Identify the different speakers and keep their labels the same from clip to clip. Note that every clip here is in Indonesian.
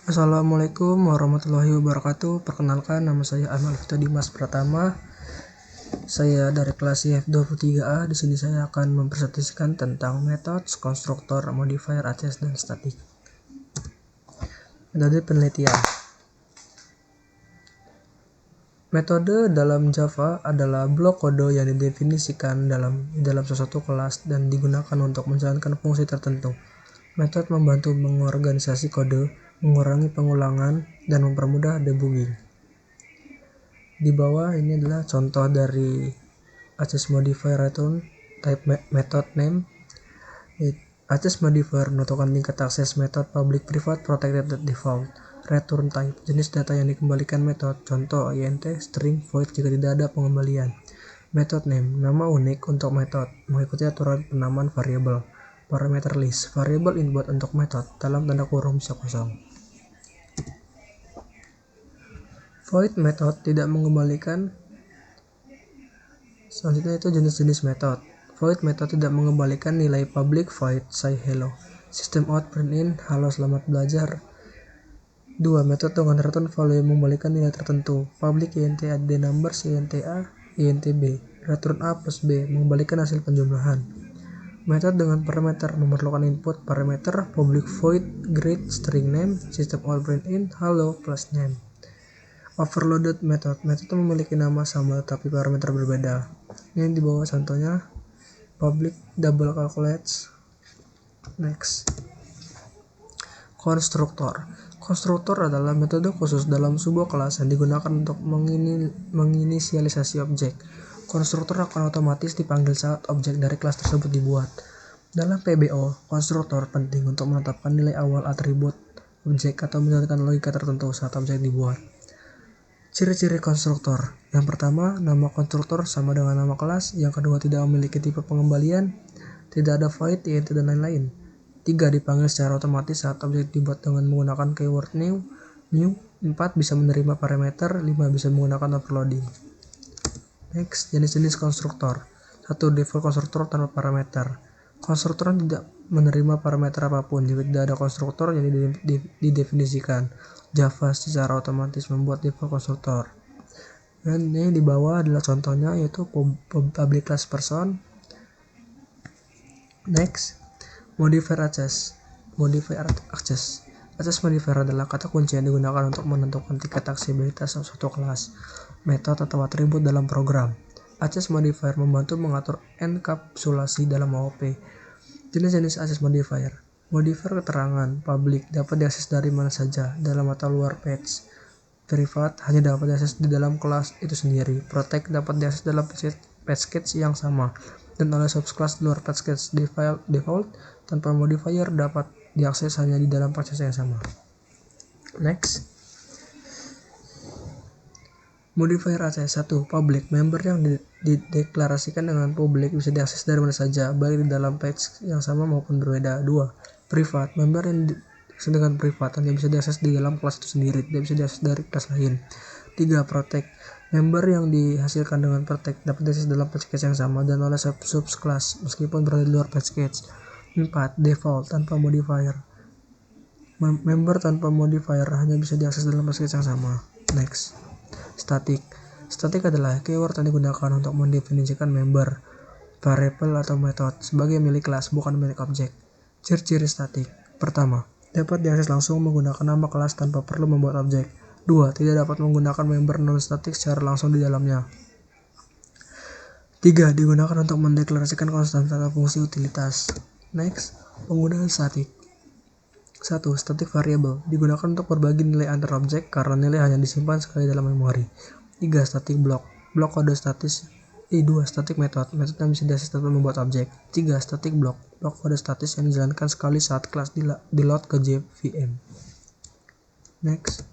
Speaker 1: Assalamualaikum warahmatullahi wabarakatuh. Perkenalkan, nama saya Ahmad Dimas Pratama. Saya dari kelas IF23A. Di sini saya akan mempresentasikan tentang metode, konstruktor, modifier, access, dan static. Metode penelitian. Metode dalam Java adalah blok kode yang didefinisikan dalam sesuatu kelas dan digunakan untuk menjalankan fungsi tertentu. Metode membantu mengorganisasi kode, mengurangi pengulangan, dan mempermudah debugging. Di bawah ini adalah contoh dari access modifier return type method name. Access modifier menentukan tingkat akses method public, private, protected, default. Return type jenis data yang dikembalikan metode, contoh int, string, void jika tidak ada pengembalian. Method name nama unik untuk metode, mengikuti aturan penamaan variabel. Parameter list variabel input untuk metode, dalam tanda kurung bisa kosong. Void method tidak mengembalikan. Selanjutnya itu jenis-jenis metode. Void method tidak mengembalikan nilai public void say hello. System out print in halo selamat belajar. 2. Metode dengan return value yang mengembalikan nilai tertentu. Public int add numbers int a int b. Return a plus b mengembalikan hasil penjumlahan. Metode dengan parameter memerlukan input parameter public void greet string name system out print in hello plus name. Overloaded method memiliki nama sama tapi parameter berbeda. Ini di bawah contohnya public double calculates. Next. Konstruktor adalah metode khusus dalam sebuah kelas yang digunakan untuk menginisialisasi objek. Konstruktor akan otomatis dipanggil saat objek dari kelas tersebut dibuat. Dalam PBO, konstruktor penting untuk menetapkan nilai awal atribut objek atau menjalankan logika tertentu saat objek dibuat. Ciri-ciri konstruktor. Yang pertama, nama konstruktor sama dengan nama kelas. Yang kedua, tidak memiliki tipe pengembalian, tidak ada void, int, dan lain-lain. 3. Dipanggil secara otomatis saat objek dibuat dengan menggunakan keyword new. 4. Bisa menerima parameter. 5. Bisa menggunakan overloading. Next, jenis-jenis konstruktor. 1. Default konstruktor tanpa parameter. Konstruktor tidak menerima parameter apapun jika tidak ada konstruktor yang didefinisikan. Java secara otomatis membuat default konstruktor. Dan ini di bawah adalah contohnya, yaitu public class person. Next, modifier access. Access modifier adalah kata kunci yang digunakan untuk menentukan tingkat aksesibilitas suatu kelas, metode atau atribut dalam program. Access modifier membantu mengatur enkapsulasi dalam AOP. Jenis-jenis access modifier. Modifier keterangan public dapat diakses dari mana saja, dalam atau luar patch. Private hanya dapat diakses di dalam kelas itu sendiri. Protect dapat diakses dalam package yang sama dan oleh subclass di luar package. Default tanpa modifier dapat diakses hanya di dalam package yang sama. Next. Modifier access. 1. Public member yang dideklarasikan dengan publik bisa diakses dari mana saja, baik di dalam patch yang sama maupun berbeda. 2. Private member yang diakses dengan private hanya bisa diakses di dalam kelas itu sendiri, tidak bisa diakses dari kelas lain. 3. Protect member yang dihasilkan dengan protect dapat diakses dalam package yang sama dan oleh subclass meskipun berada di luar package. 4. Default tanpa modifier. Member tanpa modifier hanya bisa diakses dalam package yang sama. Next. Static adalah keyword yang digunakan untuk mendefinisikan member, variable atau metode sebagai milik kelas, bukan milik objek. Ciri-ciri static. Pertama, dapat diakses langsung menggunakan nama kelas tanpa perlu membuat objek. 2. Tidak dapat menggunakan member non-static secara langsung di dalamnya. 3. Digunakan untuk mendeklarasikan konstan atau fungsi utilitas. Next, penggunaan static. 1. Static variable digunakan untuk berbagi nilai antar objek karena nilai hanya disimpan sekali dalam memori. 3. Static block kode statis. 2. Static method yang bisa diakses tanpa membuat objek. 3. Static block kode statis yang dijalankan sekali saat kelas di-load ke JVM. Next,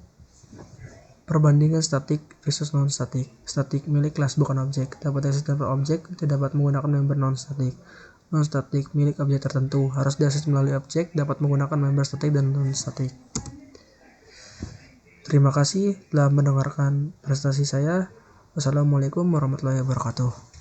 Speaker 1: perbandingan static versus non-static. Static milik kelas bukan objek, dapat diakses tanpa objek, tidak dapat menggunakan member non-static. Non-static milik objek tertentu, harus diakses melalui objek, dapat menggunakan member static dan non-static. Terima kasih telah mendengarkan presentasi saya. Wassalamualaikum warahmatullahi wabarakatuh.